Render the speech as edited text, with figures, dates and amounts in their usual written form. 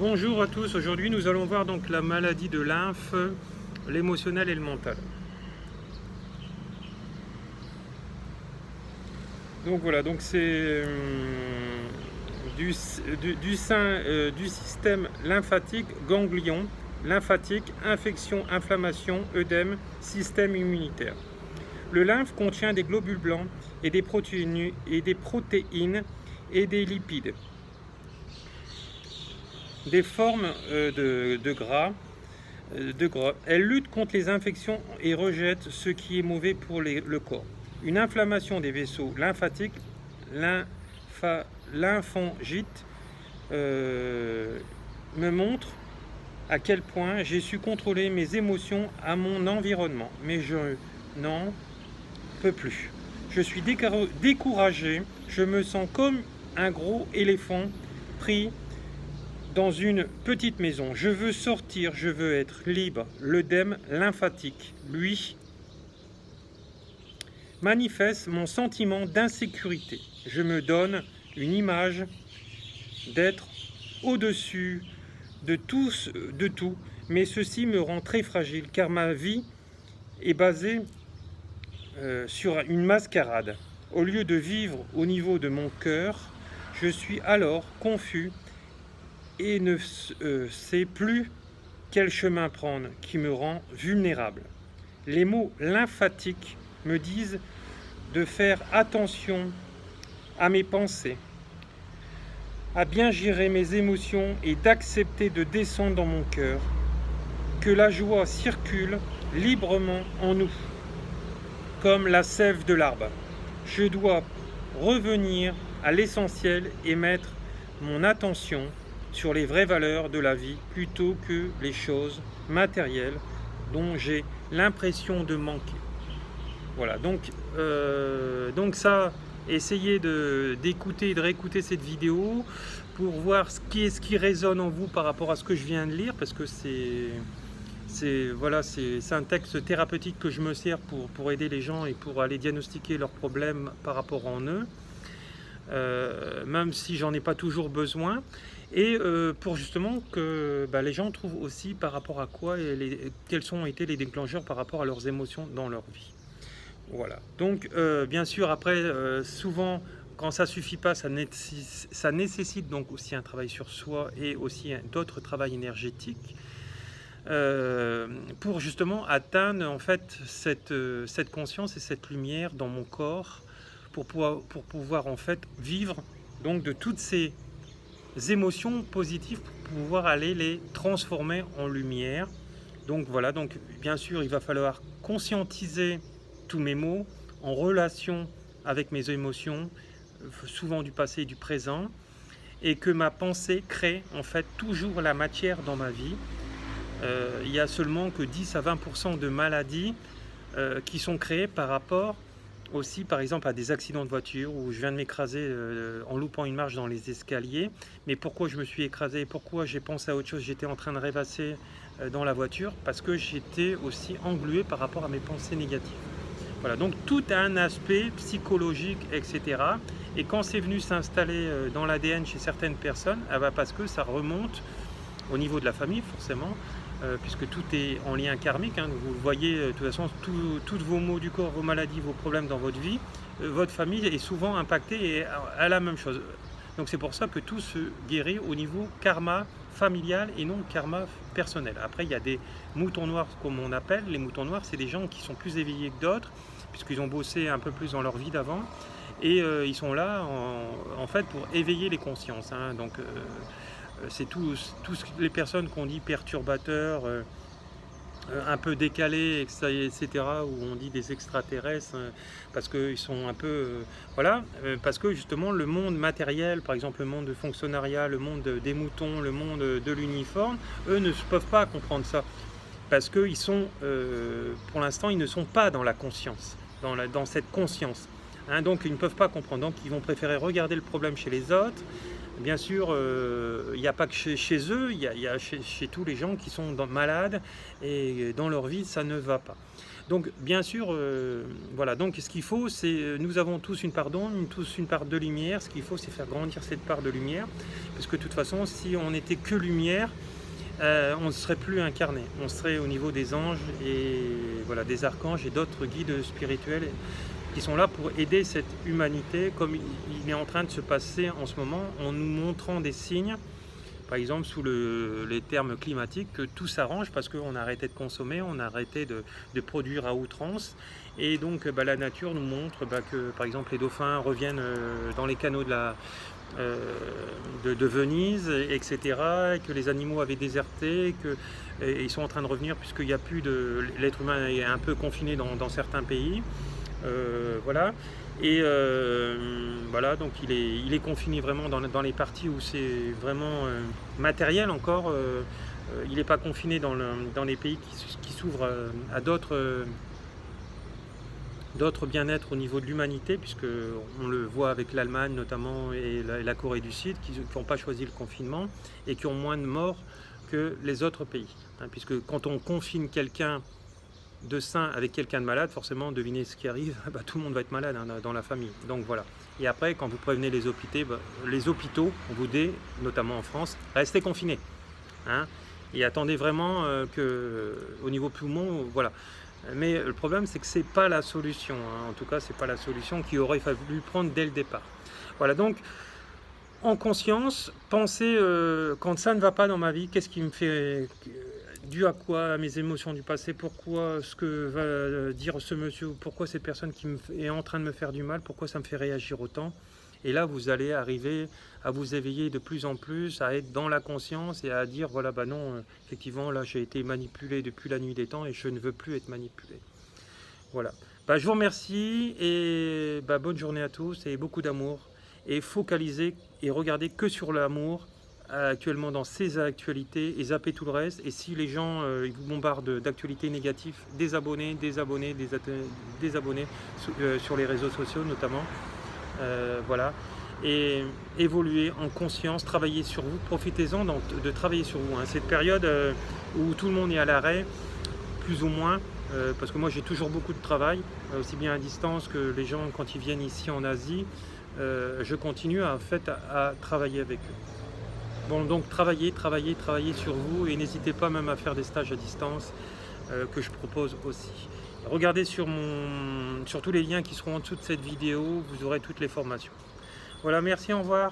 Bonjour à tous, aujourd'hui nous allons voir donc la maladie de lymphe, l'émotionnel et le mental. Donc voilà, donc c'est du système lymphatique, ganglion, lymphatique, infection, inflammation, œdème, système immunitaire. Le lymphe contient des globules blancs et des protéines et des lipides. Des formes de gras. Elle lutte contre les infections et rejette ce qui est mauvais pour le corps. Une inflammation des vaisseaux lymphatiques, lymphangite, me montre à quel point j'ai su contrôler mes émotions à mon environnement. Mais je n'en peux plus. Je suis découragé, je me sens comme un gros éléphant pris dans une petite maison. Je veux sortir, je veux être libre. L'œdème lymphatique, lui, manifeste mon sentiment d'insécurité. Je me donne une image d'être au-dessus de tout, mais ceci me rend très fragile car ma vie est basée sur une mascarade. Au lieu de vivre au niveau de mon cœur, je suis alors confus et ne sais plus quel chemin prendre qui me rend vulnérable. Les mots lymphatiques me disent de faire attention à mes pensées, à bien gérer mes émotions et d'accepter de descendre dans mon cœur, que la joie circule librement en nous, comme la sève de l'arbre. Je dois revenir à l'essentiel et mettre mon attention sur les vraies valeurs de la vie plutôt que les choses matérielles dont j'ai l'impression de manquer. Voilà, donc ça, essayez d'écouter et de réécouter cette vidéo pour voir ce qui résonne en vous par rapport à ce que je viens de lire, parce que c'est un texte thérapeutique que je me sers pour aider les gens et pour aller diagnostiquer leurs problèmes par rapport en eux. Même si j'en ai pas toujours besoin, et pour justement que les gens trouvent aussi par rapport à quoi et quels ont été les déclencheurs par rapport à leurs émotions dans leur vie. Voilà, donc bien sûr après souvent quand ça suffit pas, ça nécessite donc aussi un travail sur soi et aussi d'autres travails énergétiques pour justement atteindre en fait cette conscience et cette lumière dans mon corps, pour pouvoir en fait vivre donc de toutes ces émotions positives, pour pouvoir aller les transformer en lumière. Donc voilà, donc bien sûr il va falloir conscientiser tous mes mots en relation avec mes émotions, souvent du passé et du présent, et que ma pensée crée en fait toujours la matière dans ma vie. Il y a seulement que 10 à 20% de maladies qui sont créées par rapport aussi par exemple à des accidents de voiture où je viens de m'écraser en loupant une marche dans les escaliers. Mais pourquoi je me suis écrasé? Pourquoi j'ai pensé à autre chose? J'étais en train de rêvasser dans la voiture parce que j'étais aussi englué par rapport à mes pensées négatives. Voilà, donc tout a un aspect psychologique, etc. Et quand c'est venu s'installer dans l'ADN chez certaines personnes, parce que ça remonte au niveau de la famille forcément, puisque tout est en lien karmique, hein. Vous voyez de toute façon tous vos maux du corps, vos maladies, vos problèmes dans votre vie, votre famille est souvent impactée et à la même chose. Donc c'est pour ça que tout se guérit au niveau karma familial et non karma personnel. Après il y a des moutons noirs comme on appelle. Les moutons noirs, c'est des gens qui sont plus éveillés que d'autres puisqu'ils ont bossé un peu plus dans leur vie d'avant et ils sont là en fait pour éveiller les consciences, hein. Donc c'est tous les personnes qu'on dit perturbateurs, un peu décalés, etc., où on dit des extraterrestres, parce qu'ils sont un peu... voilà, parce que justement le monde matériel, par exemple le monde de fonctionnariat, le monde des moutons, le monde de l'uniforme, eux ne peuvent pas comprendre ça, parce qu'ils sont, pour l'instant, ils ne sont pas dans la conscience, dans cette conscience. Hein, donc ils ne peuvent pas comprendre, donc ils vont préférer regarder le problème chez les autres. Bien sûr, il n'y a pas que chez eux, il y a chez tous les gens qui sont malades et dans leur vie, ça ne va pas. Donc bien sûr, voilà, donc ce qu'il faut, c'est, nous avons tous une part d'ombre, tous une part de lumière. Ce qu'il faut, c'est faire grandir cette part de lumière, parce que de toute façon, si on n'était que lumière, on ne serait plus incarné, on serait au niveau des anges et voilà, des archanges et d'autres guides spirituels qui sont là pour aider cette humanité, comme il est en train de se passer en ce moment, en nous montrant des signes, par exemple sous les termes climatiques, que tout s'arrange parce qu'on a arrêté de consommer, on a arrêté de produire à outrance, et donc la nature nous montre que par exemple les dauphins reviennent dans les canaux de Venise, etc., et que les animaux avaient déserté, et ils sont en train de revenir puisqu'il n'y a plus de... L'être humain est un peu confiné dans certains pays. Voilà. Et voilà, donc il est confiné vraiment dans les parties où c'est vraiment matériel encore. Il n'est pas confiné dans les pays qui s'ouvrent à d'autres bien-être au niveau de l'humanité, puisque on le voit avec l'Allemagne notamment et la Corée du Sud, qui n'ont pas choisi le confinement et qui ont moins de morts que les autres pays. Hein, puisque quand on confine quelqu'un de sain avec quelqu'un de malade, forcément, devinez ce qui arrive, tout le monde va être malade dans la famille. Donc voilà. Et après, quand vous prévenez les hôpitaux, on vous dit, notamment en France, restez confinés. Hein, et attendez vraiment au niveau poumon, voilà. Mais le problème, c'est que c'est pas la solution. Hein. En tout cas, c'est pas la solution qu'il aurait fallu prendre dès le départ. Voilà, donc en conscience, pensez quand ça ne va pas dans ma vie, qu'est-ce qui me fait... dû à quoi, à mes émotions du passé, pourquoi ce que va dire ce monsieur, pourquoi cette personne qui est en train de me faire du mal, pourquoi ça me fait réagir autant. Et là, vous allez arriver à vous éveiller de plus en plus, à être dans la conscience et à dire, voilà, non, effectivement, là, j'ai été manipulé depuis la nuit des temps et je ne veux plus être manipulé. Voilà. Je vous remercie et bonne journée à tous et beaucoup d'amour. Et focalisez et regardez que sur l'amour actuellement dans ces actualités et zappez tout le reste. Et si les gens ils vous bombardent d'actualités négatives, désabonnez sur les réseaux sociaux notamment. Voilà. Et évoluez en conscience, travaillez sur vous, profitez-en de travailler sur vous. Hein. Cette période où tout le monde est à l'arrêt, plus ou moins, parce que moi j'ai toujours beaucoup de travail, aussi bien à distance que les gens quand ils viennent ici en Asie, je continue à travailler avec eux. Bon, donc travaillez sur vous et n'hésitez pas même à faire des stages à distance que je propose aussi. Regardez sur tous les liens qui seront en dessous de cette vidéo, vous aurez toutes les formations. Voilà, merci, au revoir.